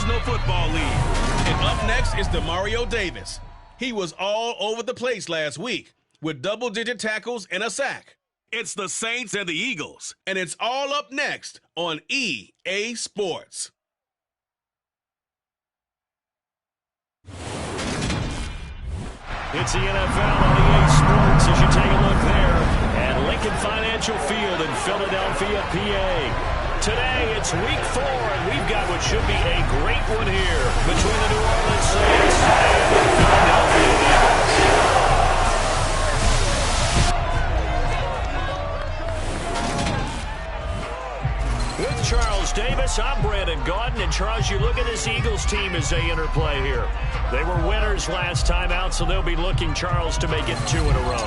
National Football League. And up next is Demario Davis. He was all over the place last week with double-digit tackles and a sack. It's the Saints and the Eagles, and it's all up next on EA Sports. It's the NFL on EA Sports as you take a look there at Lincoln Financial Field in Philadelphia, PA. Today, it's week 4, and we've got what should be a great one here between the New Orleans Saints and the Philadelphia Eagles. With Charles Davis, I'm Brandon Gaudin, and Charles, you look at this Eagles team as they interplay here. They were winners last time out, so they'll be looking, Charles, to make it 2 in a row.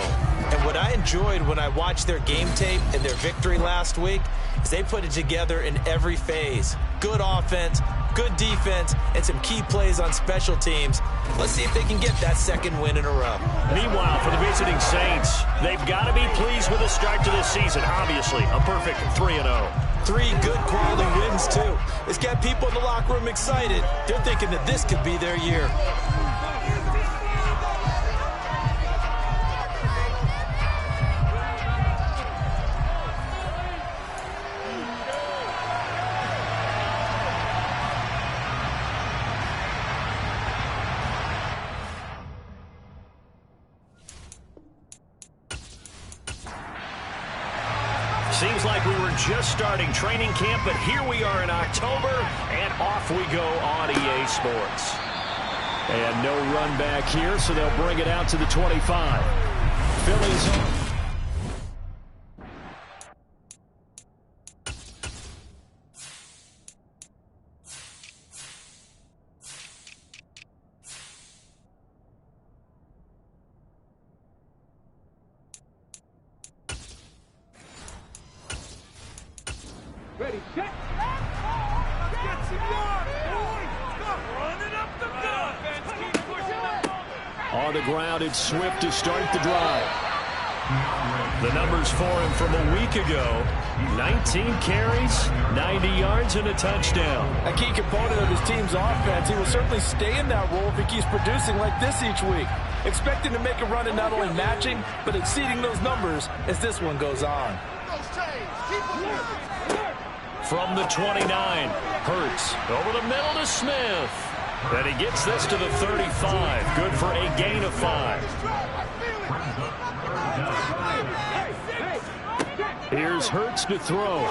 And what I enjoyed when I watched their game tape and their victory last week is they put it together in every phase. Good offense, good defense, and some key plays on special teams. Let's see if they can get that second win in a row. Meanwhile, for the visiting Saints, they've got to be pleased with the start to this season. Obviously, a perfect 3-0. 3 good quality wins, too. It's got people in the locker room excited. They're thinking that this could be their year. Seems like we were just starting training camp, but here we are in October, and off we go on EA Sports. And no run back here, so they'll bring it out to the 25. Phillies on. Ready, set. Let's get some yards, boys. Stop running up the gut. Keep pushing the ball. On the ground, it's Swift to start the drive. The numbers for him from a week ago: 19 carries, 90 yards, and a touchdown. A key component of his team's offense. He will certainly stay in that role if he keeps producing like this each week. Expecting to make a run in not only matching, but exceeding those numbers as this one goes on. From the 29, Hurts over the middle to Smith. And he gets this to the 35. Good for a gain of 5. Here's Hurts to throw.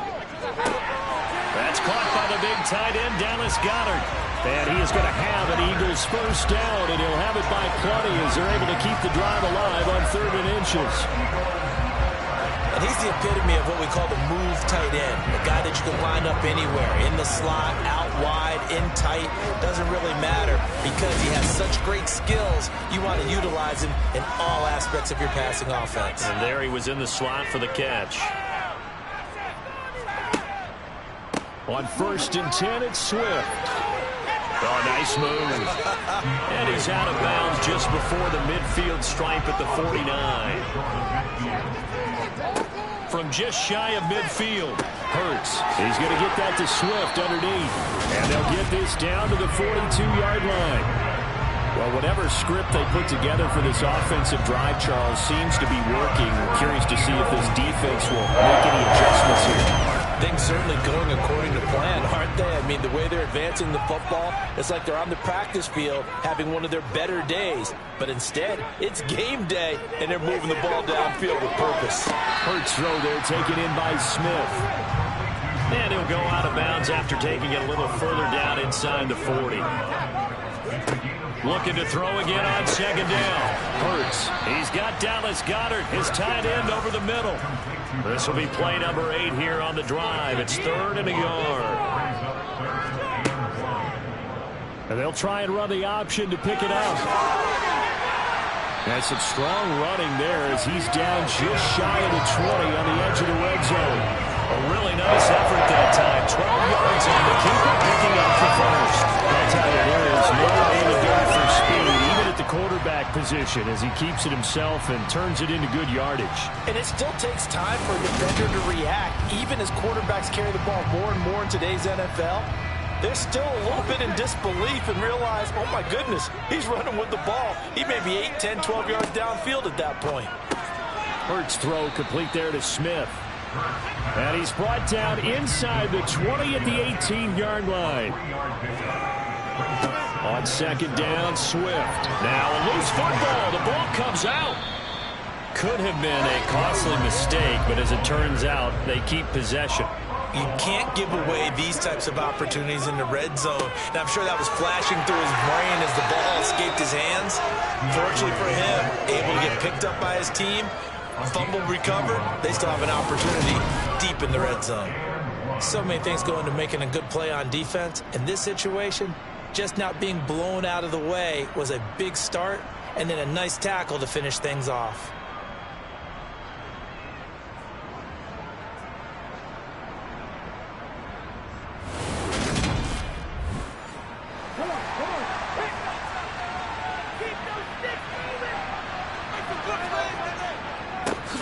That's caught by the big tight end, Dallas Goedert. And he is going to have an Eagles first down, and he'll have it by plenty as they're able to keep the drive alive on 3rd and inches. And he's the epitome of what we call the move tight end. A guy that you can line up anywhere. In the slot, out wide, in tight. Doesn't really matter because he has such great skills. You want to utilize him in all aspects of your passing offense. And there he was in the slot for the catch. On 1st and 10, it's Swift. Oh, nice move. And he's out of bounds just before the midfield stripe at the 49. From just shy of midfield, Hurts. He's going to get that to Swift underneath. And they'll get this down to the 42-yard line. Well, whatever script they put together for this offensive drive, Charles, seems to be working. I'm curious to see if this defense will make any adjustments here. Things certainly going according to plan, aren't they? I mean, the way they're advancing the football, it's like they're on the practice field having one of their better days. But instead, it's game day, and they're moving the ball downfield with purpose. Hurts throw there, taken in by Smith. And he'll go out of bounds after taking it a little further down inside the 40. Looking to throw again on 2nd down. Hurts. He's got Dallas Goedert, his tight end, over the middle. This will be play number 8 here on the drive. It's 3rd and a yard. And they'll try and run the option to pick it up. That's some strong running there as he's down just shy of the 20 on the edge of the red zone. A really nice effort that time. 12 yards on the keeper, picking up the first. I'll tell you, there is no way to go for speed, even at the quarterback position, as he keeps it himself and turns it into good yardage. And it still takes time for a defender to react, even as quarterbacks carry the ball more and more in today's NFL. they're still a little bit in disbelief and realize, oh my goodness, he's running with the ball. He may be 8, 10, 12 yards downfield at that point. Hurts throw complete there to Smith. And he's brought down inside the 20 at the 18-yard line. On second down, Swift. Now a loose football. The ball comes out. Could have been a costly mistake, but as it turns out, they keep possession. You can't give away these types of opportunities in the red zone. And I'm sure that was flashing through his brain as the ball escaped his hands. Fortunately for him, able to get picked up by his team, fumble recovered. They still have an opportunity deep in the red zone. So many things go into making a good play on defense. In this situation, just not being blown out of the way was a big start, and then a nice tackle to finish things off.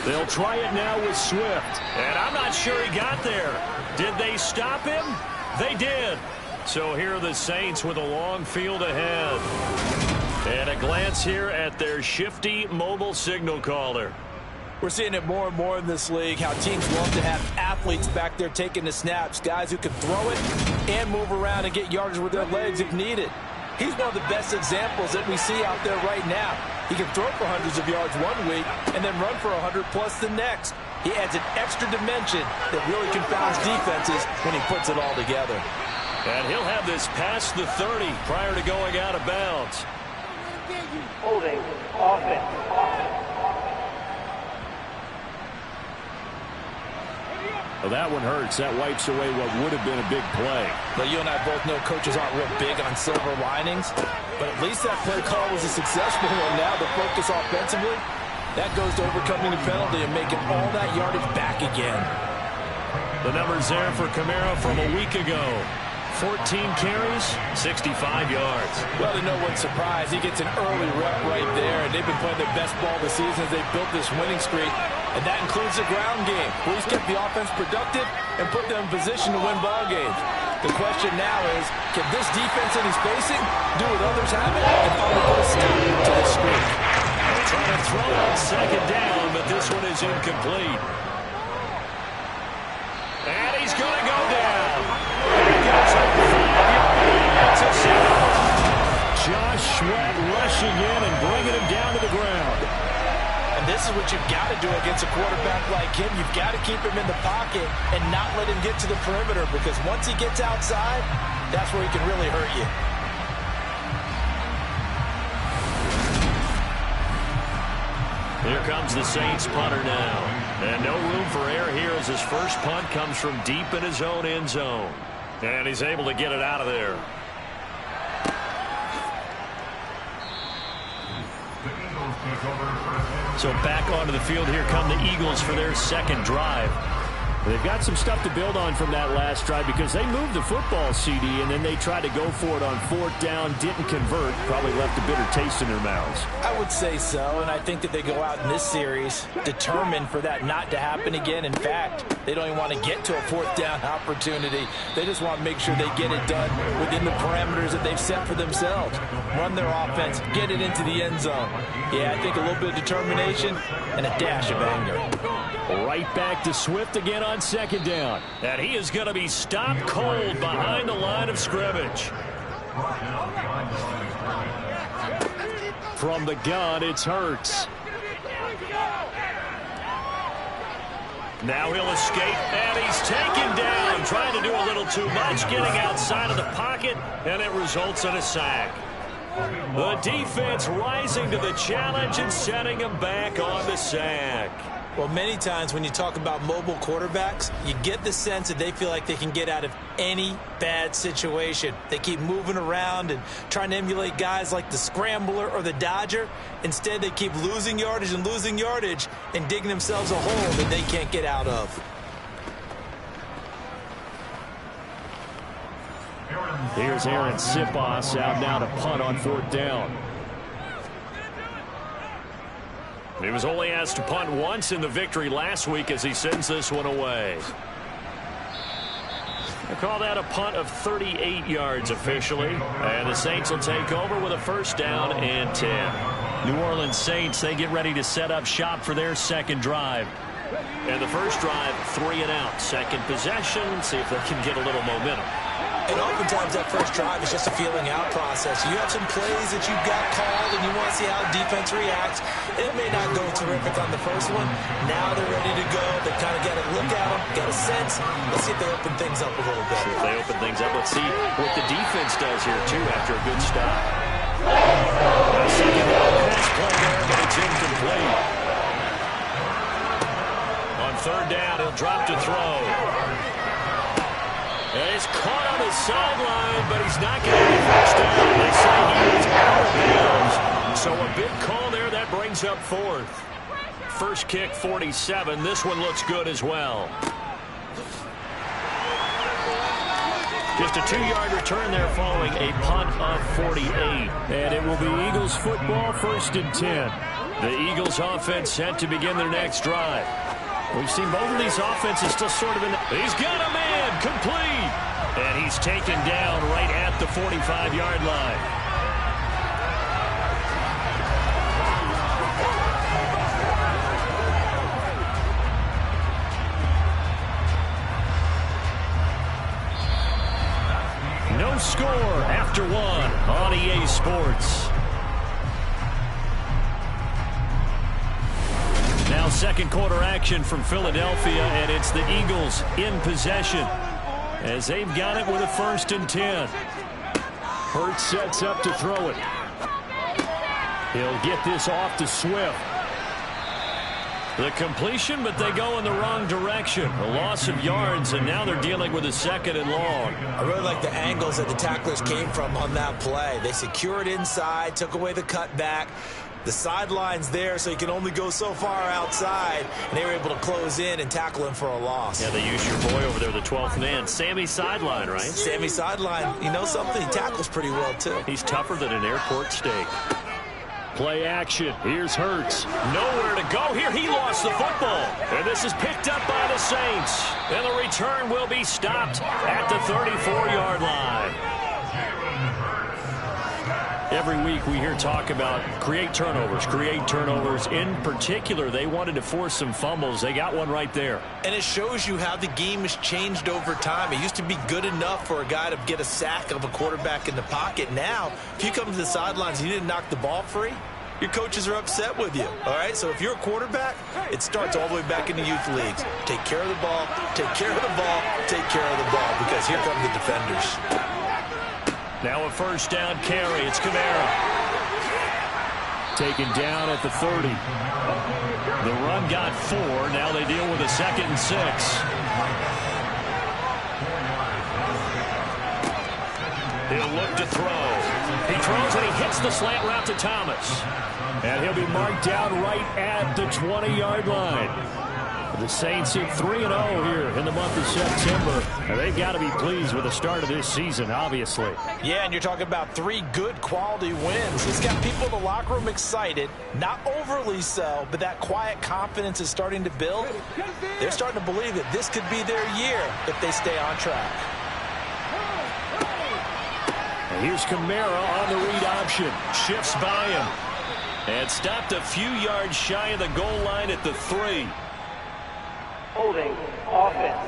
They'll try it now with Swift. And I'm not sure he got there. Did they stop him? They did. So here are the Saints with a long field ahead. And a glance here at their shifty mobile signal caller. We're seeing it more and more in this league, how teams love to have athletes back there taking the snaps, guys who can throw it and move around and get yardage with their legs if needed. He's one of the best examples that we see out there right now. He can throw for hundreds of yards one week and then run for 100+ the next. He adds an extra dimension that really confounds defenses when he puts it all together. And he'll have this past the 30 prior to going out of bounds. Holding offense. Well, that one hurts. That wipes away what would have been a big play. But you and I both know coaches aren't real big on silver linings. But at least that play call was a successful one. Now the focus offensively, that goes to overcoming the penalty and making all that yardage back again. The numbers there for Kamara from a week ago. 14 carries, 65 yards. Well, to no one's surprise, he gets an early rep right there, and they've been playing their best ball this season as they've built this winning streak, and that includes the ground game, where he's kept the offense productive and put them in position to win ball games. The question now is, can this defense that he's facing do what others haven't and finally put a stop to this streak? Trying to throw on second down, but this one is incomplete. And he's going to go down. Josh Sweat rushing in and bringing him down to the ground. And this is what you've got to do against a quarterback like him. You've got to keep him in the pocket and not let him get to the perimeter, because once he gets outside, that's where he can really hurt you. Here comes the Saints punter now. And no room for error here as his first punt comes from deep in his own end zone. And he's able to get it out of there. So back onto the field, here come the Eagles for their second drive. They've got some stuff to build on from that last drive because they moved the football, CD, and then they tried to go for it on fourth down, didn't convert, probably left a bitter taste in their mouths. I would say so, and I think that they go out in this series determined for that not to happen again. In fact, they don't even want to get to a fourth down opportunity. They just want to make sure they get it done within the parameters that they've set for themselves. Run their offense, get it into the end zone. Yeah, I think a little bit of determination and a dash of anger. Right back to Swift again on second down. And he is going to be stopped cold behind the line of scrimmage. From the gun, it's Hurts. Now he'll escape, and he's taken down, trying to do a little too much, getting outside of the pocket, and it results in a sack. The defense rising to the challenge and setting him back on the sack. Well, many times when you talk about mobile quarterbacks, you get the sense that they feel like they can get out of any bad situation. They keep moving around and trying to emulate guys like the Scrambler or the Dodger. Instead, they keep losing yardage and digging themselves a hole that they can't get out of. Here's Aaron Siposs out now to punt on fourth down. He was only asked to punt once in the victory last week as he sends this one away. They call that a punt of 38 yards officially. And the Saints will take over with a first down and 10. New Orleans Saints, they get ready to set up shop for their second drive. And the first drive, 3 and out. Second possession, see if they can get a little momentum. And oftentimes that first drive is just a feeling out process. You have some plays that you've got called and you want to see how defense reacts. It may not go terrific on the first one. Now they're ready to go. They kind of got to look at them, got a sense. Let's see if they open things up a little bit. See if they open things up. Let's see what the defense does here, too, after a good stop. Second pass play there, but it's incomplete. On third down, he'll drop to throw. And he's caught on the sideline, but he's not going to get first down. They say he was out of bounds. So a big call there. That brings up fourth. First kick, 47. This one looks good as well. Just a 2-yard return there following a punt of 48. And it will be Eagles football, first and 10. The Eagles offense set to begin their next drive. We've seen both of these offenses still sort of in. He's got a man, complete. And he's taken down right at the 45-yard line. No score after one on EA Sports. Now second quarter action from Philadelphia, and it's the Eagles in possession as they've got it with a first and 10. Hurts sets up to throw it. He'll get this off to Swift. The completion, but they go in the wrong direction. A loss of yards, and now they're dealing with a second and long. I really like the angles that the tacklers came from on that play. They secured inside, took away the cutback. The sideline's there, so you can only go so far outside, and they were able to close in and tackle him for a loss. Yeah, they used your boy over there, the 12th man, Sammy Sideline, right? Sammy Sideline, you know something? He tackles pretty well, too. He's tougher than an airport steak. Play action. Here's Hurts. Nowhere to go here. He lost the football. And this is picked up by the Saints. And the return will be stopped at the 34-yard line. Every week we hear talk about create turnovers. In particular, they wanted to force some fumbles. They got one right there. And it shows you how the game has changed over time. It used to be good enough for a guy to get a sack of a quarterback in the pocket. Now, if you come to the sidelines and you didn't knock the ball free, your coaches are upset with you. All right, so if you're a quarterback, it starts all the way back in the youth leagues. Take care of the ball, take care of the ball, take care of the ball, because here come the defenders. Now a first down carry. It's Kamara. Taken down at the 30. The run got 4. Now they deal with a 2nd and 6. He'll look to throw. He throws and he hits the slant route to Thomas. And he'll be marked down right at the 20-yard line. The Saints hit 3-0 here in the month of September. And they've got to be pleased with the start of this season, obviously. Yeah, and you're talking about 3 good quality wins. It's got people in the locker room excited, not overly so, but that quiet confidence is starting to build. They're starting to believe that this could be their year if they stay on track. And here's Kamara on the read option. Shifts by him. And stopped a few yards shy of the goal line at the 3. Holding offense.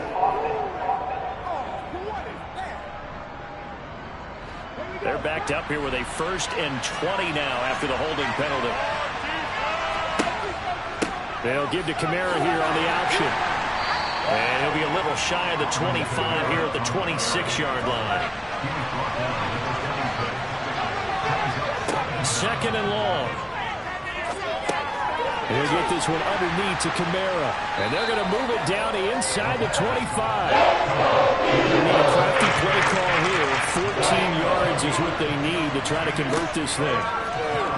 They're backed up here with a 1st and 20 now after the holding penalty. They'll give to Kamara here on the option. And he'll be a little shy of the 25 here at the 26-yard line. 2nd and long. He'll get this one underneath to Kamara. And they're going to move it down to inside the 25. A crafty play call here. 14 yards is what they need to try to convert this thing.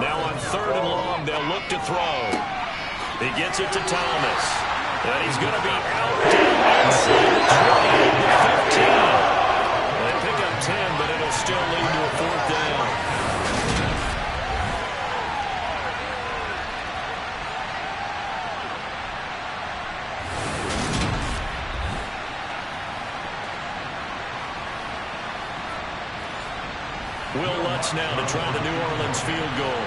Now on 3rd and long, they'll look to throw. He gets it to Thomas. And he's going to be out inside the 20 at the 15. They pick up 10, but it'll still lead to a 4th down. Lutz now to try the New Orleans field goal.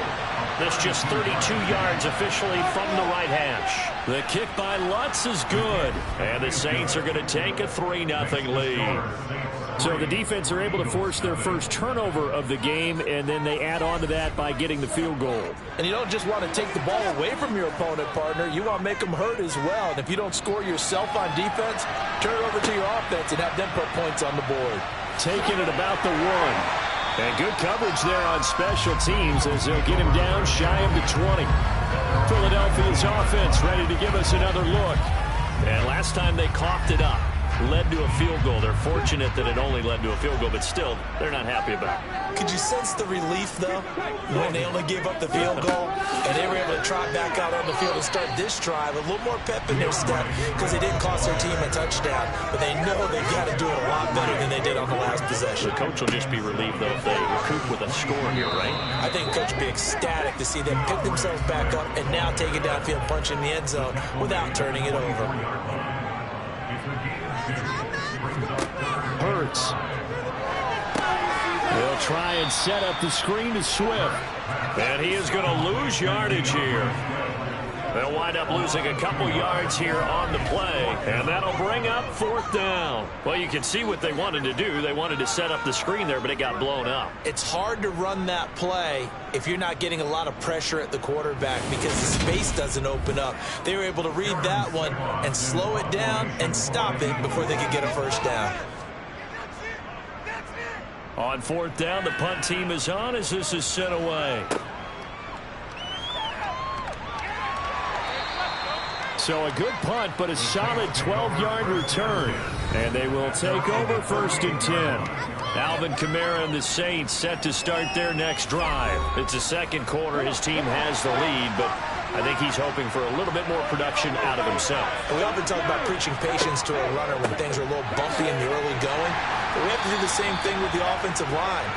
That's just 32 yards officially from the right hash. The kick by Lutz is good. And the Saints are going to take a 3-0 lead. So the defense are able to force their first turnover of the game, and then they add on to that by getting the field goal. And you don't just want to take the ball away from your opponent, partner. You want to make them hurt as well. And if you don't score yourself on defense, turn it over to your offense and have them put points on the board. Taking it about the 1. And good coverage there on special teams as they'll get him down shy of the 20. Philadelphia's offense ready to give us another look. And last time they coughed it up, led to a field goal. They're fortunate that it only led to a field goal, but still, they're not happy about it. Could you sense the relief, though, when they only gave up the field goal and they were able to trot back out on the field and start this drive? A little more pep in their step because they didn't cost their team a touchdown, but they know they've got to do it a lot better than they did on the last possession. The coach will just be relieved, though, if they recoup with a score here, right? I think the coach will be ecstatic to see them pick themselves back up and now take it downfield, punch in the end zone without turning it over. Hurts. They'll try and set up the screen to Swift. And he is going to lose yardage here. They'll wind up losing a couple yards here on the play. And that'll bring up 4th down. Well, you can see what they wanted to do. They wanted to set up the screen there, but it got blown up. It's hard to run that play if you're not getting a lot of pressure at the quarterback because the space doesn't open up. They were able to read that one and slow it down and stop it before they could get a first down. On 4th down, the punt team is on as this is sent away. So a good punt, but a solid 12-yard return. And they will take over 1st and 10. Alvin Kamara and the Saints set to start their next drive. It's the second quarter. His team has the lead, but I think he's hoping for a little bit more production out of himself. We often talk about preaching patience to a runner when things are a little bumpy in the early going. But we have to do the same thing with the offensive line.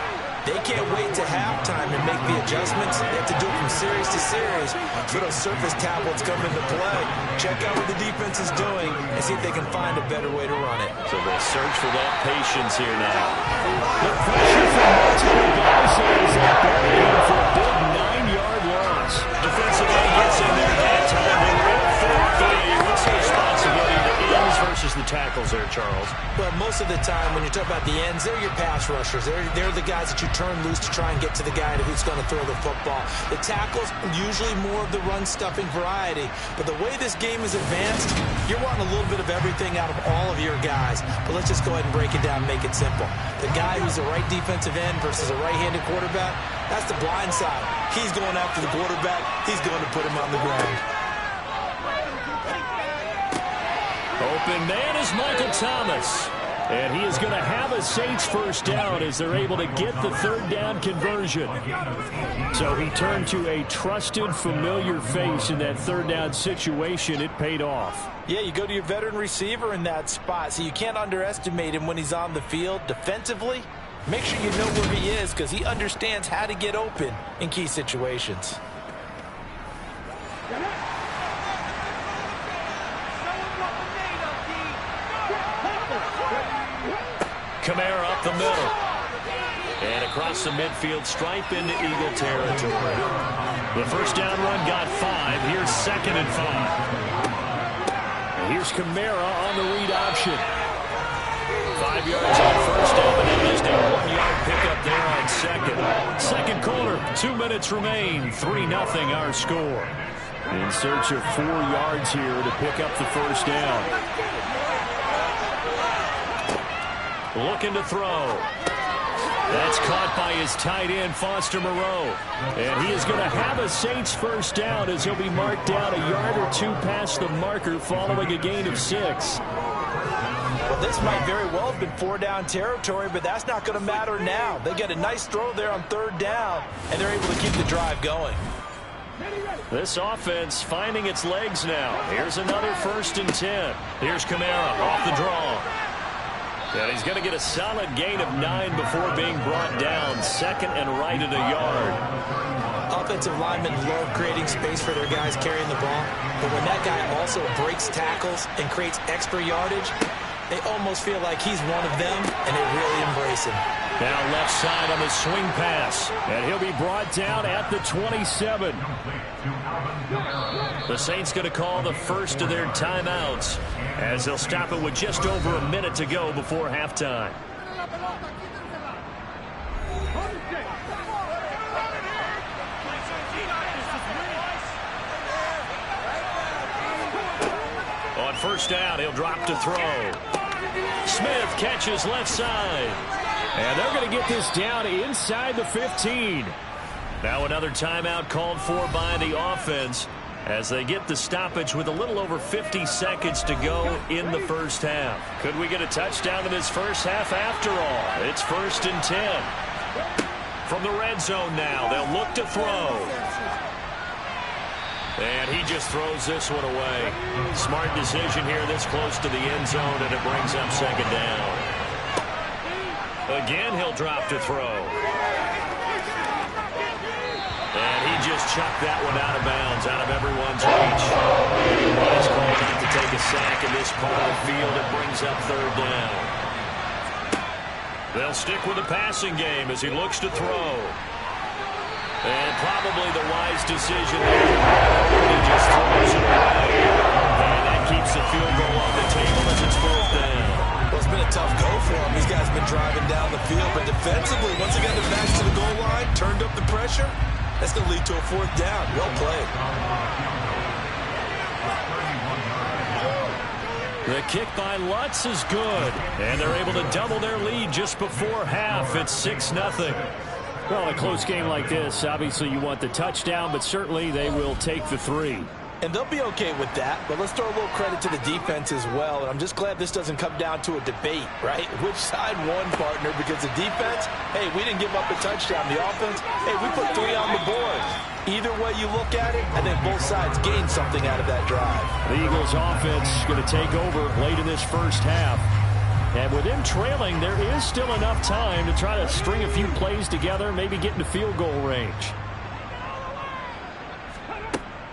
They can't wait to halftime and make the adjustments. They have to do it from series to series. So those surface tablets come into play. Check out what the defense is doing and see if they can find a better way to run it. So they'll search for that patience here now. The pressure from multiple guys is out there for a big 9-yard loss. Defensive end gets in there that time. And what's the responsibility of the ends versus the tackles there, Charles? Well, most of the time when you talk about the ends, they're your pass rushers. They're the guys that you turn loose to try and get to the guy who's going to throw the football. The tackles, usually more of the run-stuffing variety. But the way this game is advanced, you're wanting a little bit of everything out of all of your guys. But let's just go ahead and break it down and make it simple. The guy who's the right defensive end versus a right-handed quarterback, that's the blind side. He's going after the quarterback. He's going to put him on the ground. Open man is Michael Thomas. And he is going to have a Saints first down as they're able to get the 3rd down conversion. So he turned to a trusted, familiar face in that 3rd down situation. It paid off. Yeah, you go to your veteran receiver in that spot, so you can't underestimate him when he's on the field defensively. Make sure you know where he is because he understands how to get open in key situations. Kamara up the middle. And across the midfield stripe into Eagle territory. The first down run got 5. Here's 2nd and 5. And here's Kamara on the read option. 5 yards on first down, but it is a 1-yard pickup there on 2nd. Second quarter, 2 minutes remain. 3-0 our score. In search of 4 yards here to pick up the first down. Looking to throw. That's caught by his tight end, Foster Moreau. And he is going to have a Saints first down as he'll be marked down a yard or 2 past the marker following a gain of 6. Well, this might very well have been 4-down territory, but that's not going to matter now. They get a nice throw there on 3rd down, and they're able to keep the drive going. This offense finding its legs now. Here's another 1st and 10. Here's Kamara off the draw. And he's going to get a solid gain of 9 before being brought down. 2nd and right at a yard. Offensive linemen love creating space for their guys carrying the ball. But when that guy also breaks tackles and creates extra yardage, they almost feel like he's one of them, and they really embrace him. Now left side on the swing pass. And he'll be brought down at the 27. The Saints going to call the first of their timeouts as they'll stop it with just over a minute to go before halftime. On first down, he'll drop to throw. Smith catches left side. And they're going to get this down inside the 15. Now another timeout called for by the offense as they get the stoppage with a little over 50 seconds to go in the first half. Could we get a touchdown in this first half after all? It's 1st and 10. From the red zone now, they'll look to throw. And he just throws this one away. Smart decision here this close to the end zone, and it brings up 2nd down. Again, he'll drop to throw. And he just chucked that one out of bounds, out of everyone's reach. He's called out to take a sack in this part of the field. It brings up 3rd down. They'll stick with the passing game as he looks to throw. And probably the wise decision there. He just throws it away. And that keeps the field goal on the table as it's 4th down. Well, it's been a tough go for him. These guys have been driving down the field. But defensively, once they got their backs to the goal line, turned up the pressure, that's going to lead to a 4th down. Well played. The kick by Lutz is good. And they're able to double their lead just before half. It's 6-0. Well, a close game like this, obviously you want the touchdown, but certainly they will take the 3. And they'll be okay with that, but let's throw a little credit to the defense as well. And I'm just glad this doesn't come down to a debate, right? Which side won, partner? Because the defense, hey, we didn't give up a touchdown. The offense, hey, we put 3 on the board. Either way you look at it, I think both sides gained something out of that drive. The Eagles offense going to take over late in this first half. And with them trailing, there is still enough time to try to string a few plays together, maybe get into field goal range.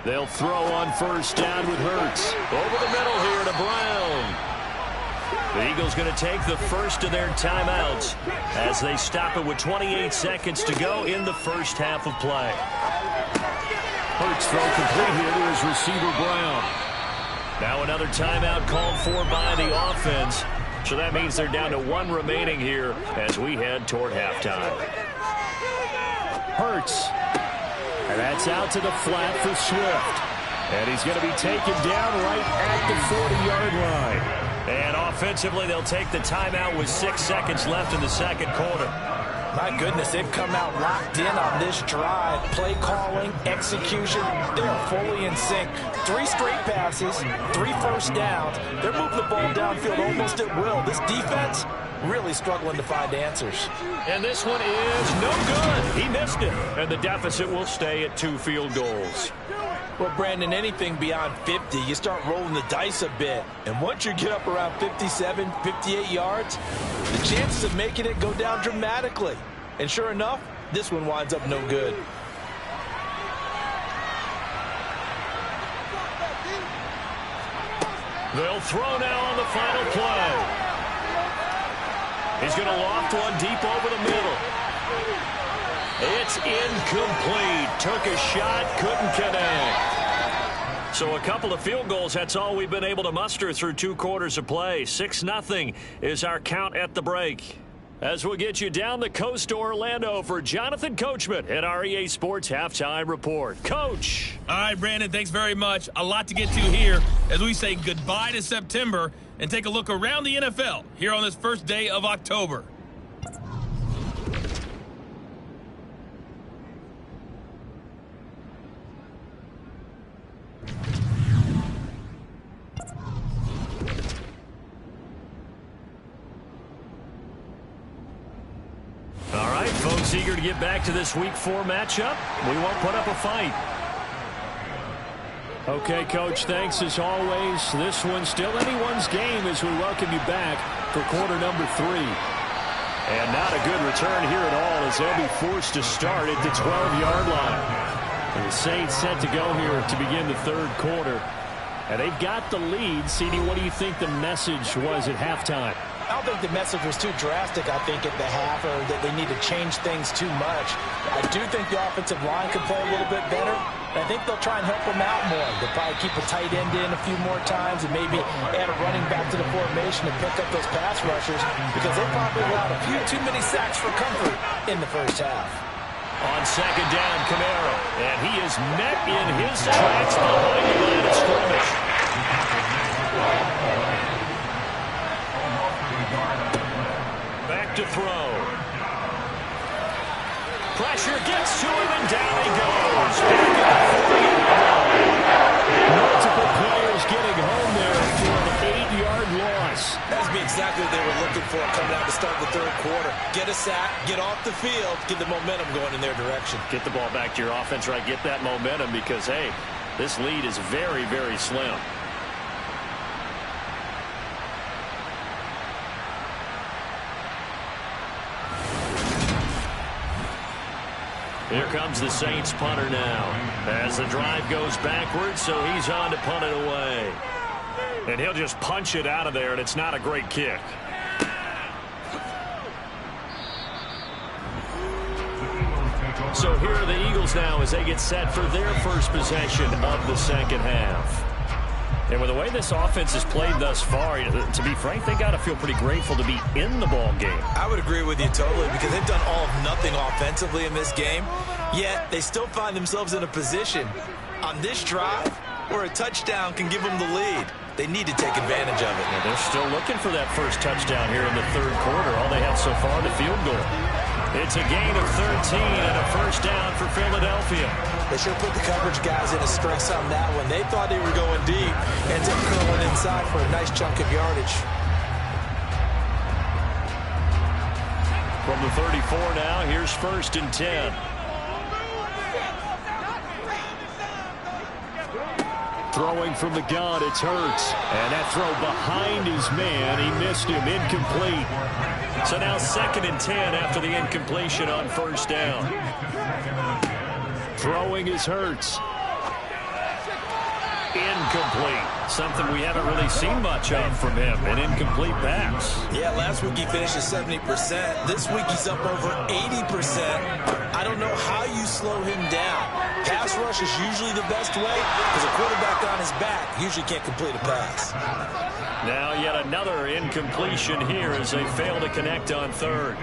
They'll throw on first down with Hurts. Over the middle here to Brown. The Eagles going to take the first of their timeouts as they stop it with 28 seconds to go in the first half of play. Hurts throw complete here to his receiver Brown. Now another timeout called for by the offense. So that means they're down to 1 remaining here as we head toward halftime. Hurts. And that's out to the flat for Swift. And he's going to be taken down right at the 40-yard line. And offensively, they'll take the timeout with 6 seconds left in the second quarter. My goodness, they've come out locked in on this drive. Play calling, execution, they're fully in sync. 3 straight passes, 3 first downs. They're moving the ball downfield almost at will. This defense really struggling to find answers. And this one is no good. He missed it. And the deficit will stay at 2 field goals. Well, Brandon, anything beyond 50, you start rolling the dice a bit. And once you get up around 57, 58 yards, the chances of making it go down dramatically. And sure enough, this one winds up no good. They'll throw now on the final play. He's going to loft one deep over the middle. It's incomplete. Took a shot, couldn't connect. So a couple of field goals, that's all we've been able to muster through 2 quarters of play. 6-0 is our count at the break. As we'll get you down the coast to Orlando for Jonathan Coachman at our EA Sports Halftime Report. Coach. All right, Brandon, thanks very much. A lot to get to here as we say goodbye to September and take a look around the NFL here on this first day of October. All right, folks, eager to get back to this Week 4 matchup. We won't put up a fight. Okay, Coach, thanks as always. This one's still anyone's game as we welcome you back for quarter number 3. And not a good return here at all as they'll be forced to start at the 12-yard line. And the Saints set to go here to begin the 3rd quarter. And they've got the lead. CD, what do you think the message was at halftime? I don't think the message was too drastic, I think, at the half, or that they need to change things too much. I do think the offensive line can play a little bit better. And I think they'll try and help them out more. They'll probably keep a tight end in a few more times and maybe add a running back to the formation to pick up those pass rushers, because they probably allowed a few too many sacks for comfort in the first half. On second down, Camara, and he is met in his tracks behind the line of scrimmage. Back to throw. Pressure gets to him, and down he goes. Back at the 40-yard line. Multiple players getting home there for an 8-yard loss. That's exactly what they were looking for coming out to start the third quarter. Get a sack, get off the field, get the momentum going in their direction. Get the ball back to your offense, right? Get that momentum because, hey, this lead is very, very slim. Here comes the Saints punter now as the drive goes backwards, so he's on to punt it away. And he'll just punch it out of there, and it's not a great kick. So here are the Eagles now as they get set for their first possession of the second half. And with the way this offense has played thus far, to be frank, they got to feel pretty grateful to be in the ball game. I would agree with you totally, because they've done all of nothing offensively in this game, yet they still find themselves in a position on this drive where a touchdown can give them the lead. They need to take advantage of it. And they're still looking for that first touchdown here in the third quarter. All they have so far, the field goal. It's a gain of 13 and a first down for Philadelphia. They should have put the coverage guys in a stress on that one. They thought they were going deep. Ends up curling inside for a nice chunk of yardage. From the 34 now, here's first and 10. Throwing from the gun, it's Hurts. And that throw behind his man, he missed him, incomplete. So now second and 10 after the incompletion on first down. Throwing is Hurts. Incomplete. Something we haven't really seen much of from him, an incomplete pass. Yeah, last week he finished at 70%. This week he's up over 80%. I don't know how you slow him down. Pass rush is usually the best way, because a quarterback on his back usually can't complete a pass. Now yet another incompletion here as they fail to connect on third.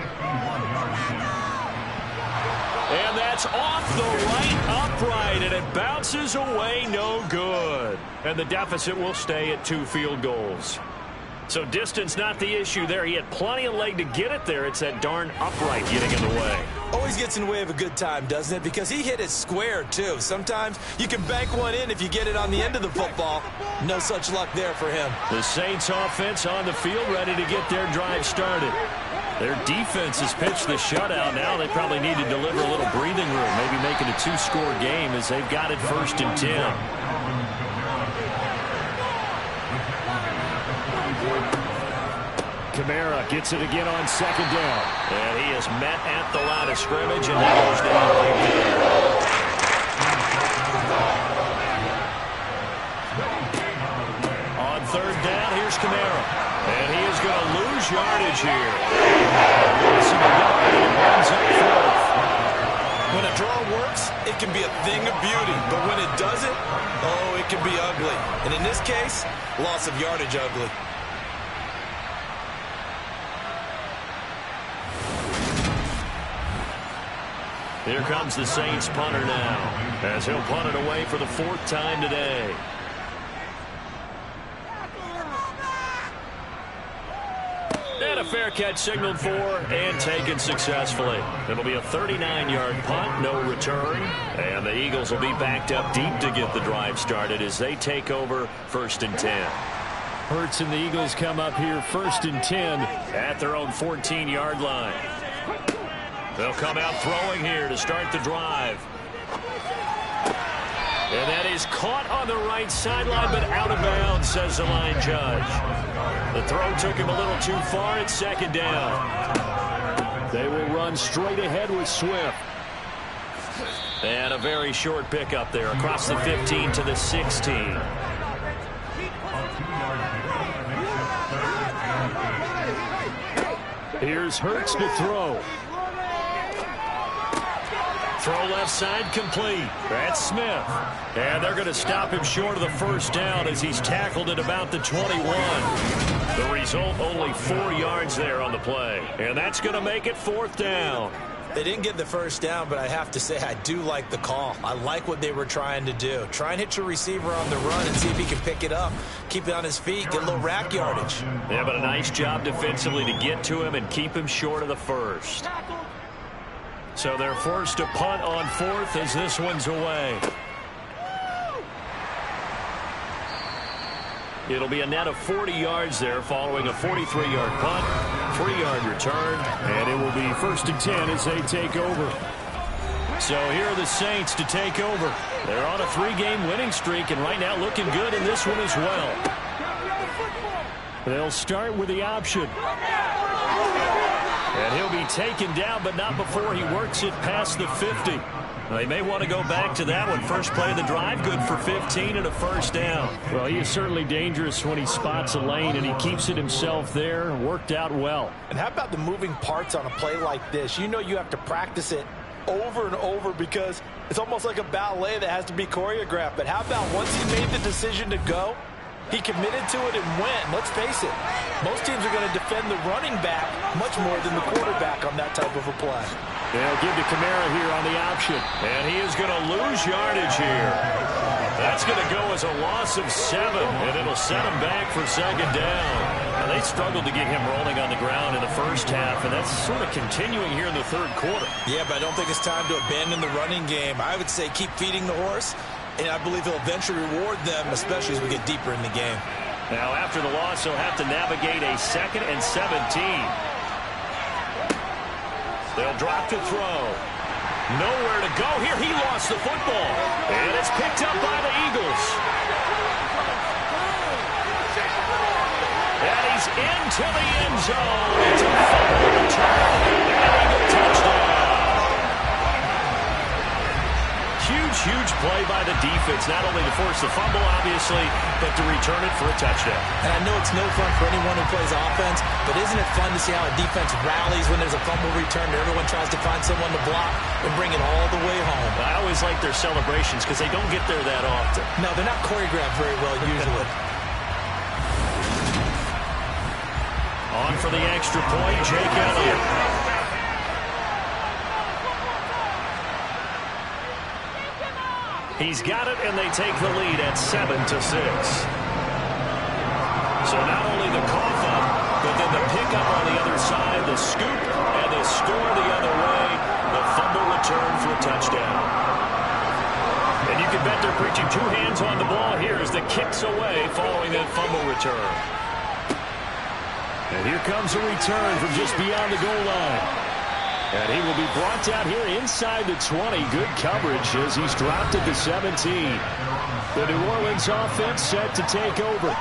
And that's off the right upright, and it bounces away, no good. And the deficit will stay at 2 field goals. So distance not the issue there. He had plenty of leg to get it there. It's that darn upright getting in the way. Always gets in the way of a good time, doesn't it? Because he hit it square, too. Sometimes you can bank one in if you get it on the end of the football. No such luck there for him. The Saints offense on the field ready to get their drive started. Their defense has pitched the shutout. Now they probably need to deliver a little breathing room, maybe make it a 2-score game as they've got it first and 10. Camara gets it again on second down. And he is met at the line of scrimmage, and that goes down right there. On third down, here's Camara. And he is going to lose yardage here. When a draw works, it can be a thing of beauty. But when it doesn't, oh, it can be ugly. And in this case, loss of yardage ugly. Here comes the Saints punter now, as he'll punt it away for the 4th time today. And a fair catch signaled for and taken successfully. It'll be a 39-yard punt, no return. And the Eagles will be backed up deep to get the drive started as they take over first and 10. Hurts and the Eagles come up here first and 10 at their own 14-yard line. They'll come out throwing here to start the drive. And that is caught on the right sideline, but out of bounds, says the line judge. The throw took him a little too far at second down. They will run straight ahead with Swift. And a very short pickup there across the 15 to the 16. Here's Hurts to throw. Throw left side complete. That's Smith. And they're going to stop him short of the first down as he's tackled at about the 21. The result, only 4 yards there on the play. And that's going to make it 4th down. They didn't get the first down, but I have to say I do like the call. I like what they were trying to do. Try and hit your receiver on the run and see if he can pick it up. Keep it on his feet, get a little rack yardage. Yeah, but a nice job defensively to get to him and keep him short of the first. So they're forced to punt on 4th as this one's away. It'll be a net of 40 yards there following a 43-yard punt, 3-yard return, and it will be 1st and 10 as they take over. So here are the Saints to take over. They're on a 3-game winning streak and right now looking good in this one as well. They'll start with the option. And he'll be taken down, but not before he works it past the 50. They may want to go back to that one. First play of the drive, good for 15 and a first down. Well, he is certainly dangerous when he spots a lane, and he keeps it himself there. Worked out well. And how about the moving parts on a play like this? You know you have to practice it over and over because it's almost like a ballet that has to be choreographed. But how about once he made the decision to go, he committed to it and went. Let's face it, most teams are going to defend the running back much more than the quarterback on that type of a play. They'll give to Kamara here on the option. And he is going to lose yardage here. That's going to go as a loss of 7, and it'll set him back for 2nd down. Now, they struggled to get him rolling on the ground in the first half, and that's sort of continuing here in the 3rd quarter. Yeah, but I don't think it's time to abandon the running game. I would say keep feeding the horse, and I believe he'll eventually reward them, especially as we get deeper in the game. Now, after the loss, he'll have to navigate a 2nd and 17. They'll drop to throw. Nowhere to go here. He lost the football. And it's picked up by the Eagles. And he's into the end zone. It's a fumble return. And Eagle touchdown. Huge play by the defense, not only to force the fumble, obviously, but to return it for a touchdown. And I know it's no fun for anyone who plays offense, but isn't it fun to see how a defense rallies when there's a fumble return? Everyone tries to find someone to block and bring it all the way home. I always like their celebrations because they don't get there that often. No, they're not choreographed very well usually. On for the extra point, Jake Elliott. He's got it, and they take the lead at 7-6. So not only the cough up, but then the pickup on the other side, the scoop, and the score the other way, the fumble return for a touchdown. And you can bet they're preaching 2 hands on the ball here as the kick's away following that fumble return. And here comes a return from just beyond the goal line. And he will be brought down here inside the 20. Good coverage as he's dropped at the 17. The New Orleans offense set to take over.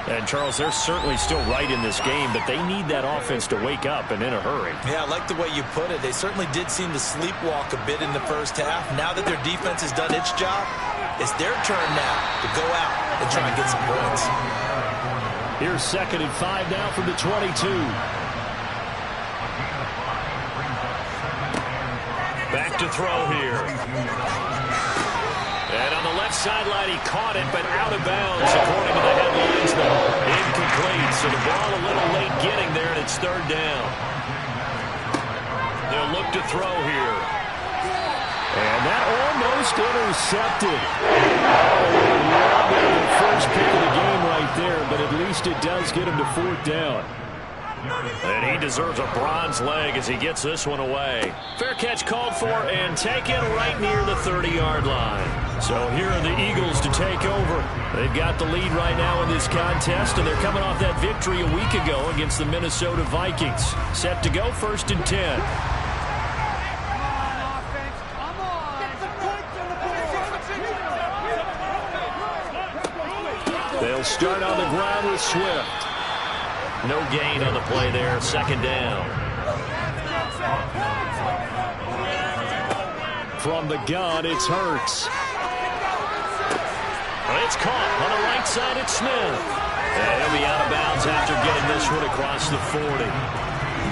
And, Charles, they're certainly still right in this game, but they need that offense to wake up and in a hurry. Yeah, I like the way you put it. They certainly did seem to sleepwalk a bit in the first half. Now that their defense has done its job, it's their turn now to go out and try and get some points. Here's 2nd and 5 now from the 22. Back to throw here. And on the left sideline, he caught it, but out of bounds, according to the headlines, though. Incomplete, so the ball a little late getting there, and it's 3rd down. They'll look to throw here. And that almost intercepted. Oh, the first pick of the game right there, but at least it does get him to 4th down. And he deserves a bronze leg as he gets this one away. Fair catch called for and taken right near the 30-yard line. So here are the Eagles to take over. They've got the lead right now in this contest, and they're coming off that victory a week ago against the Minnesota Vikings. Set to go 1st and 10. They'll start on the ground with Swift. No gain on the play there, 2nd down. From the gun, it's Hurts. It's caught on the right side, it's Smith. And he'll be out of bounds after getting this one across the 40.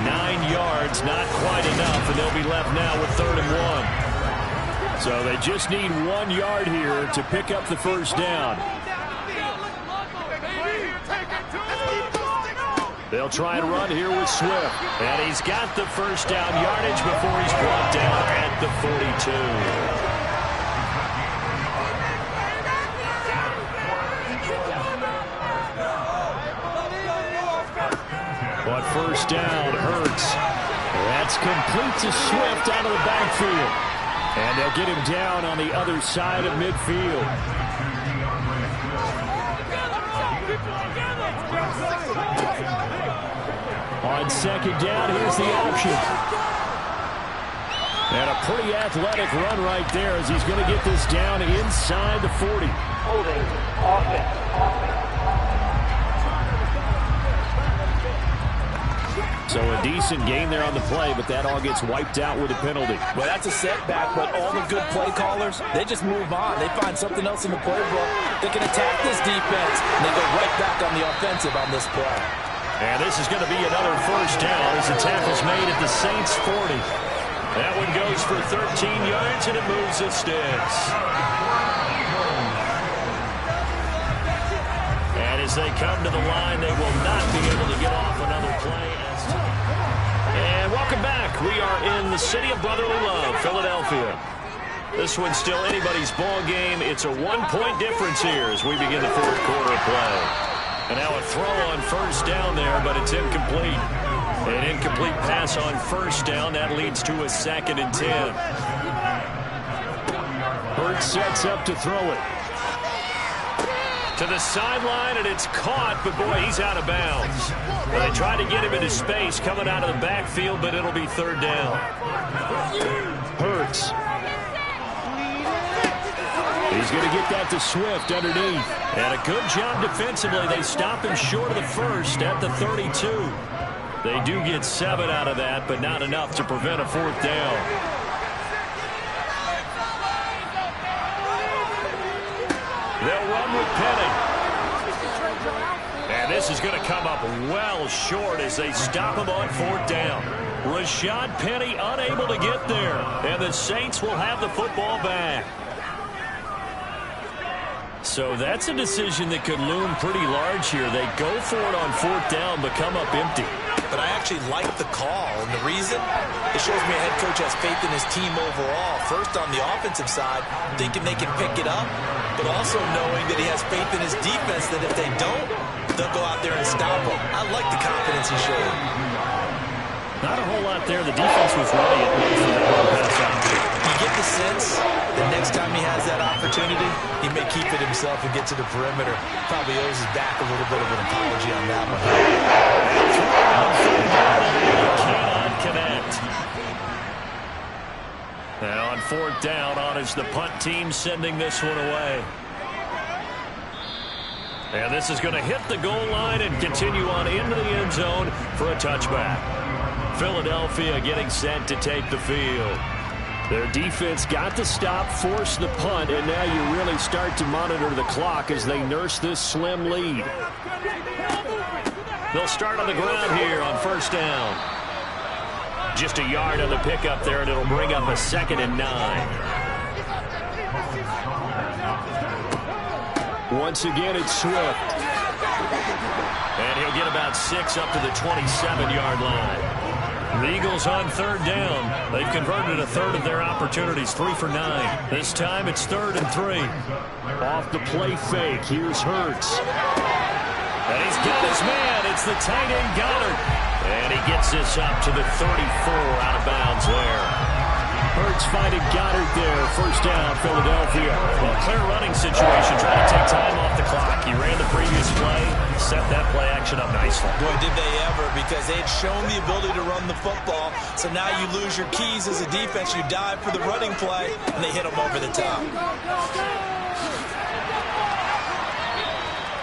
9 yards, not quite enough, and they'll be left now with 3rd and 1. So they just need 1 yard here to pick up the first down. They'll try and run here with Swift. And he's got the first down yardage before he's brought down at the 42. On first down, Hurts. That's complete to Swift out of the backfield. And they'll get him down on the other side of midfield. On second down, here's the option. And a pretty athletic run right there as he's going to get this down inside the 40. Holding offense. So a decent gain there on the play, but that all gets wiped out with a penalty. Well, that's a setback, but all the good play callers, they just move on. They find something else in the playbook. They can attack this defense, and they go right back on the offensive on this play. And this is going to be another first down as the tackle's made at the Saints' 40. That one goes for 13 yards, and it moves the sticks. And as they come to the line, they will not be able to get off another play. And welcome back. We are in the city of brotherly love, Philadelphia. This one's still anybody's ball game. It's a 1-point difference here as we begin the 4th quarter of play. And now a throw on first down there, but it's incomplete. An incomplete pass on first down. That leads to a 2nd and 10. Hurts sets up to throw it. To the sideline, and it's caught, but boy, he's out of bounds. Well, they tried to get him into space coming out of the backfield, but it'll be 3rd down. Hurts. He's going to get that to Swift underneath. And a good job defensively. They stop him short of the first at the 32. They do get 7 out of that, but not enough to prevent a 4th down. They'll run with Penny. And this is going to come up well short as they stop him on 4th down. Rashad Penny unable to get there. And the Saints will have the football back. So that's a decision that could loom pretty large here. They go for it on 4th down, but come up empty. But I actually like the call, and the reason? It shows me a head coach has faith in his team overall. First, on the offensive side, thinking they can pick it up, but also knowing that he has faith in his defense that if they don't, they'll go out there and stop him. I like the confidence he showed. Not a whole lot there. The defense was ready at least for that one pass out. You get the sense that next time he has that opportunity, he may keep it himself and get to the perimeter. Probably owes his back a little bit of an apology on that one. Cannot connect. And on 4th down, on is the punt team sending this one away. And this is going to hit the goal line and continue on into the end zone for a touchback. Philadelphia getting set to take the field. Their defense got the stop, forced the punt, and now you really start to monitor the clock as they nurse this slim lead. They'll start on the ground here on first down. Just a yard on the pickup there, and it'll bring up a 2nd and 9. Once again, it's Swift. And he'll get about 6 up to the 27-yard line. The Eagles on 3rd down. They've converted a 1/3 of their opportunities, 3 for 9. This time it's 3rd and 3. Off the play fake, here's Hurts. And he's got his man. It's the tight end Goddard. And he gets this up to the 34 out of bounds there. Hurts finding Goddard there. First down, Philadelphia. Well, clear running situation, trying to take time off the clock. He ran the previous play, set that play action up nicely. Boy, did they ever, because they had shown the ability to run the football. So now you lose your keys as a defense. You dive for the running play, and they hit them over the top.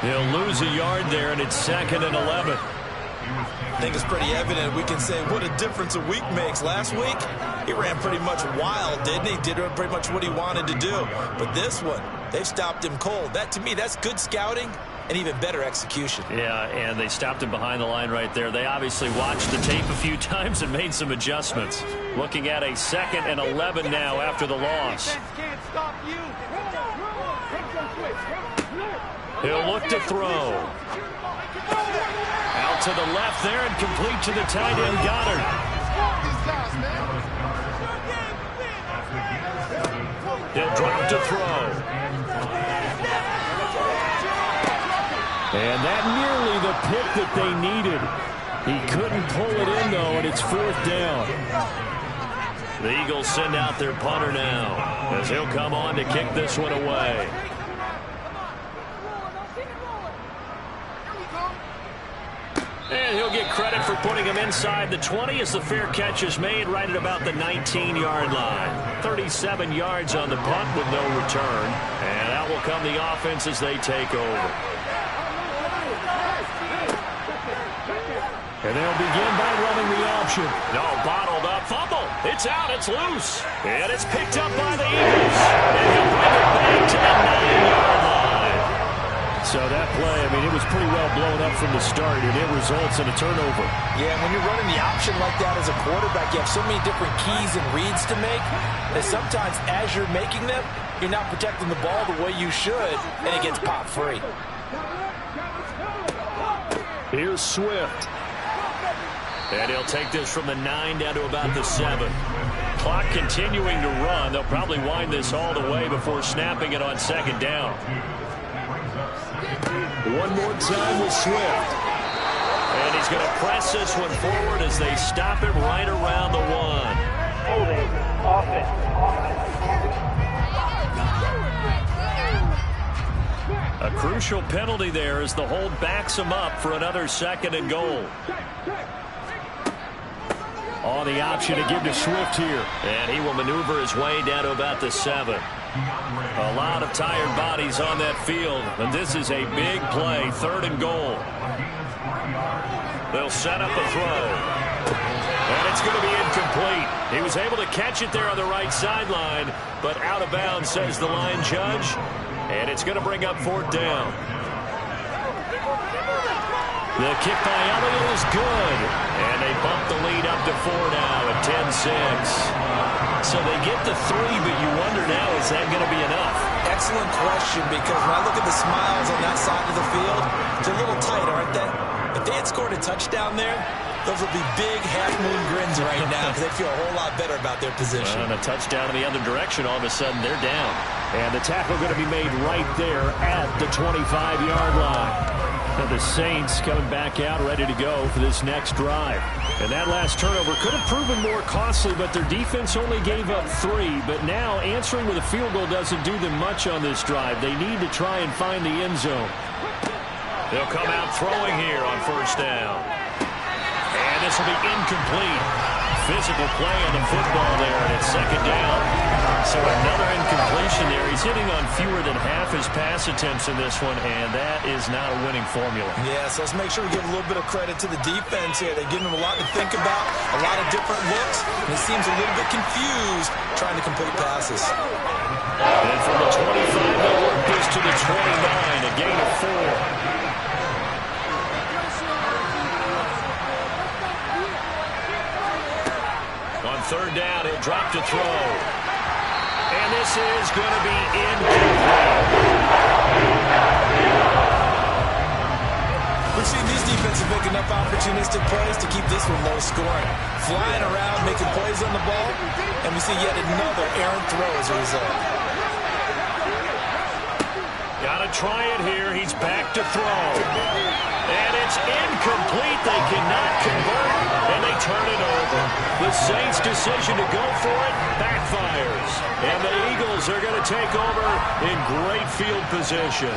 They'll lose a yard there, and it's 2nd and 11. I think it's pretty evident. We can say what a difference a week makes. Last week, he ran pretty much wild, didn't he? Did pretty much what he wanted to do. But this one, they stopped him cold. That, to me, that's good scouting and even better execution. Yeah, and they stopped him behind the line right there. They obviously watched the tape a few times and made some adjustments. Looking at a 2nd and 11 now after the loss. He'll look to throw. Out to the left there and complete to the tight end, Goddard. He'll drop to throw. And that nearly the pick that they needed. He couldn't pull it in, though, and it's 4th down. The Eagles send out their punter now, as he'll come on to kick this one away. And he'll get credit for putting him inside the 20 as the fair catch is made right at about the 19-yard line. 37 yards on the punt with no return. And out will come the offense as they take over. And they'll begin by running the option. No, bottled up fumble. It's out. It's loose. And it's picked up by the Eagles. And he'll bring it back to the 9-yard line. So that play, I mean, it was pretty well blown up from the start, and it results in a turnover. Yeah, when you're running the option like that as a quarterback, you have so many different keys and reads to make that sometimes as you're making them, you're not protecting the ball the way you should, and it gets popped free. Here's Swift. And he'll take this from the 9 down to about the 7. Clock continuing to run. They'll probably wind this all the way before snapping it on 2nd down. One more time with Swift. And he's going to press this one forward as they stop it right around the 1. Holding. Offense. A crucial penalty there as the hold backs him up for another 2nd and goal. On the option to give to Swift here. And he will maneuver his way down to about the 7. A lot of tired bodies on that field, and this is a big play, 3rd and goal. They'll set up a throw. And it's going to be incomplete. He was able to catch it there on the right sideline, but out of bounds, says the line judge. And it's going to bring up 4th down. The kick by Elliott is good. And they bump the lead up to 4 now at 10-6. So they get the 3, but you wonder now, is that going to be enough? Excellent question, because when I look at the smiles on that side of the field, they're a little tight, aren't they? If they had scored a touchdown there, those would be big half-moon grins right now because they feel a whole lot better about their position. And a touchdown in the other direction, all of a sudden they're down. And the tackle going to be made right there at the 25-yard line. And the Saints coming back out ready to go for this next drive. And that last turnover could have proven more costly, but their defense only gave up 3. But now answering with a field goal doesn't do them much on this drive. They need to try and find the end zone. They'll come out throwing here on 1st down. And this will be incomplete. Physical play on the football there, and it's 2nd down. So another incompletion there. He's hitting on fewer than half his pass attempts in this one, and that is not a winning formula. Yeah, so let's make sure we give a little bit of credit to the defense here. They're giving him a lot to think about, a lot of different looks, and he seems a little bit confused trying to complete passes. And from the 25, they'll work this to the 29, a gain of 4. On 3rd down, he'll drop to throw. And this is going to be incomplete. We've seen these defenses make enough opportunistic plays to keep this one low scoring. Flying around, making plays on the ball, and we see yet another errant throw as a result. Got to try it here. He's back to throw. And it's incomplete. They cannot convert, and they turn it over. The Saints' decision to go for it backfires. And the Eagles are going to take over in great field position.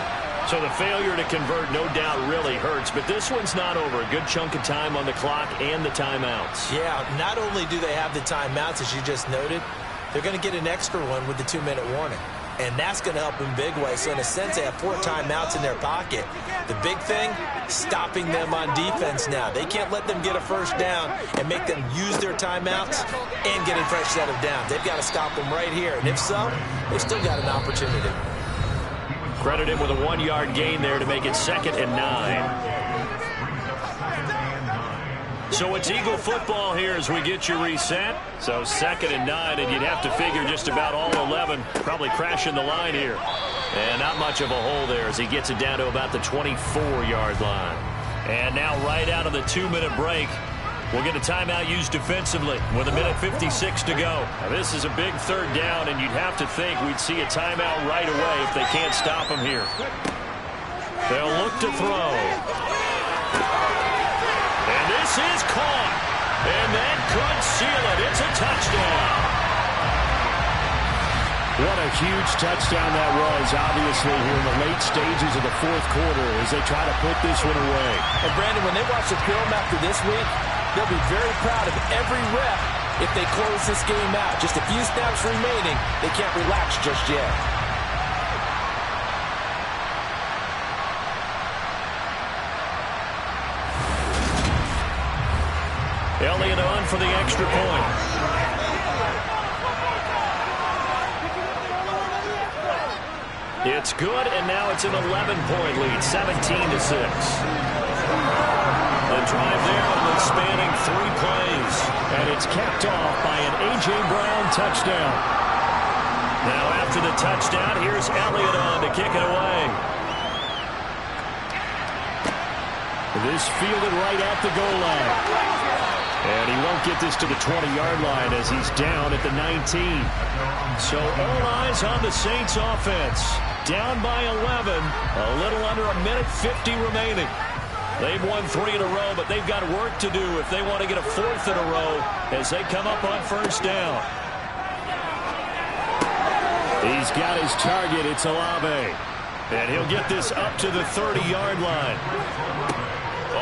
So the failure to convert, no doubt, really hurts. But this one's not over. A good chunk of time on the clock and the timeouts. Yeah, not only do they have the timeouts, as you just noted, they're going to get an extra one with the 2-minute warning. And that's going to help in big way. So in a sense, they have 4 timeouts in their pocket. The big thing, stopping them on defense now. They can't let them get a 1st down and make them use their timeouts and get a fresh set of downs. They've got to stop them right here. And if so, they've still got an opportunity. Credit him with a 1-yard gain there to make it 2nd and 9. So it's Eagle football here as we get you reset. So 2nd and 9, and you'd have to figure just about all 11 probably crashing the line here. And not much of a hole there as he gets it down to about the 24-yard line. And now right out of the 2-minute break, we'll get a timeout used defensively with 1:56 to go. Now this is a big 3rd down, and you'd have to think we'd see a timeout right away if they can't stop him here. They'll look to throw. And this is caught. And that could seal it. It's a touchdown. What a huge touchdown that was, obviously, here in the late stages of the 4th quarter as they try to put this one away. And, Brandon, when they watch the film after this week, they'll be very proud of every rep if they close this game out. Just a few snaps remaining. They can't relax just yet. Elliott on for the extra point. It's good, and now it's an 11-point lead, 17-6. The drive there only spanning 3 plays. And it's capped off by an A.J. Brown touchdown. Now after the touchdown, here's Elliott on to kick it away. This fielded right at the goal line. And he won't get this to the 20-yard line as he's down at the 19. So all eyes on the Saints offense. Down by 11, a little under 1:50 remaining. They've won 3 in a row, but they've got work to do if they want to get a 4th in a row as they come up on 1st down. He's got his target. It's Olave. And he'll get this up to the 30-yard line.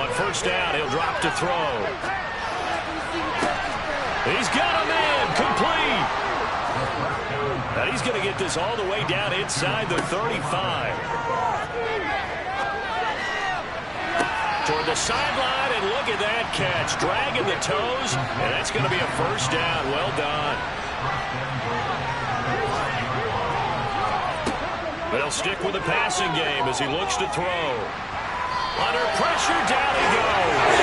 On 1st down, he'll drop to throw. He's got a man complete. And he's going to get this all the way down inside the 35. Toward the sideline, and look at that catch. Dragging the toes, and that's going to be a 1st down. Well done. They'll stick with the passing game as he looks to throw. Under pressure, down he goes.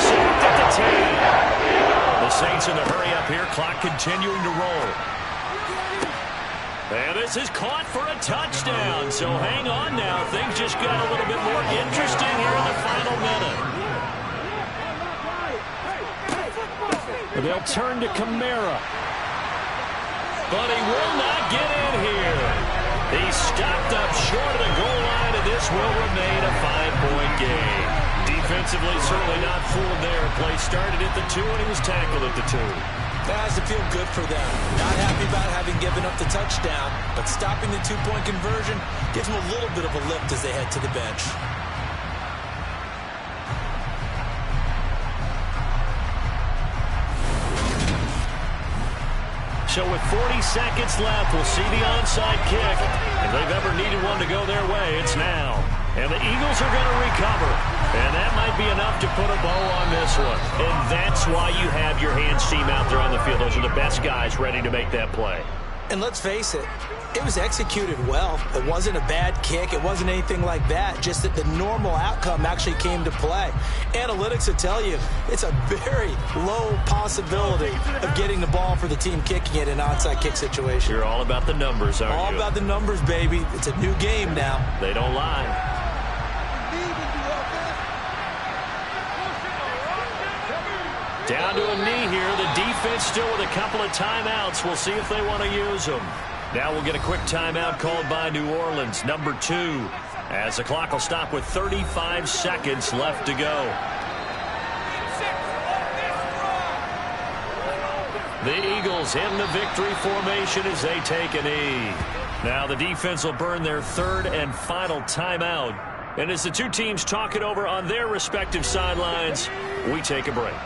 Sacked at the 10. The Saints in the hurry up here, clock continuing to roll. And this is caught for a touchdown. So hang on now. Things just got a little bit more interesting here in the final minute. They'll turn to Kamara. But he will not get in here. He's stopped up short of the goal line, and this will remain a 5-point game. Defensively, certainly not fooled there. Play started at the 2, and he was tackled at the 2. That has to feel good for them. Not happy about having given up the touchdown, but stopping the 2-point conversion gives them a little bit of a lift as they head to the bench. So with 40 seconds left, we'll see the onside kick. If they've ever needed one to go their way, it's now. And the Eagles are going to recover. And that might be enough to put a bow on this one. And that's why you have your hands team out there on the field. Those are the best guys ready to make that play. And let's face it, it was executed well. It wasn't a bad kick. It wasn't anything like that. Just that the normal outcome actually came to play. Analytics will tell you it's a very low possibility of getting the ball for the team kicking it in an onside kick situation. You're all about the numbers, aren't you? All about the numbers, baby. It's a new game now. They don't lie. Down to a knee here. The defense still with a couple of timeouts. We'll see if they want to use them. Now we'll get a quick timeout called by New Orleans, number 2, as the clock will stop with 35 seconds left to go. The Eagles in the victory formation as they take a knee. Now the defense will burn their 3rd and final timeout. And as the two teams talk it over on their respective sidelines, we take a break.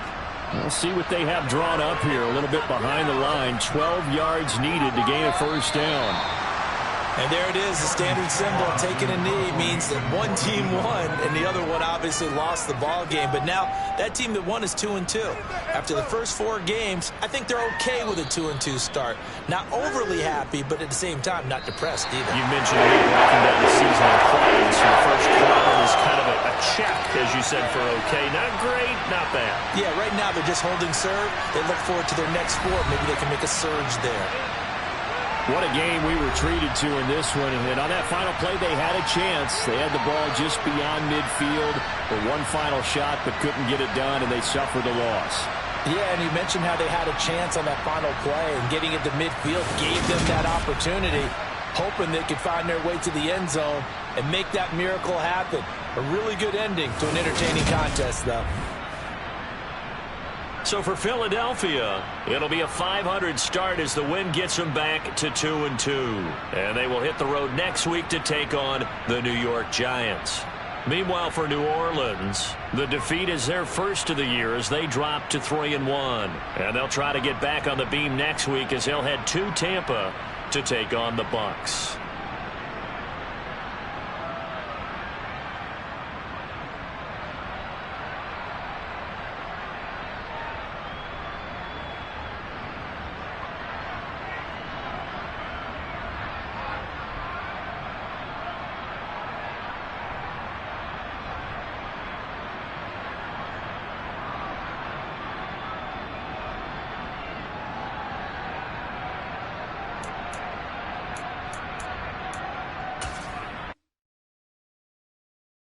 We'll see what they have drawn up here. A little bit behind the line. 12 yards needed to gain a 1st down. And there it is, the standard symbol. Taking a knee means that one team won and the other one obviously lost the ball game. But now that team that won is 2-2. After the first 4 games, I think they're okay with a 2-2 start. Not overly happy, but at the same time, not depressed either. You mentioned breaking down the season in plays. So the first quarter is kind of a check, as you said, for okay. Not great, not bad. Yeah, right now they're just holding serve. They look forward to their next 4. Maybe they can make a surge there. What a game we were treated to in this one. And on that final play, they had a chance. They had the ball just beyond midfield for one final shot, but couldn't get it done, and they suffered a loss. Yeah, and you mentioned how they had a chance on that final play, and getting into midfield gave them that opportunity, hoping they could find their way to the end zone and make that miracle happen. A really good ending to an entertaining contest, though. So for Philadelphia, it'll be a .500 start as the win gets them back to 2-2. And they will hit the road next week to take on the New York Giants. Meanwhile, for New Orleans, the defeat is their first of the year as they drop to 3-1. And they'll try to get back on the beam next week as they'll head to Tampa to take on the Bucs.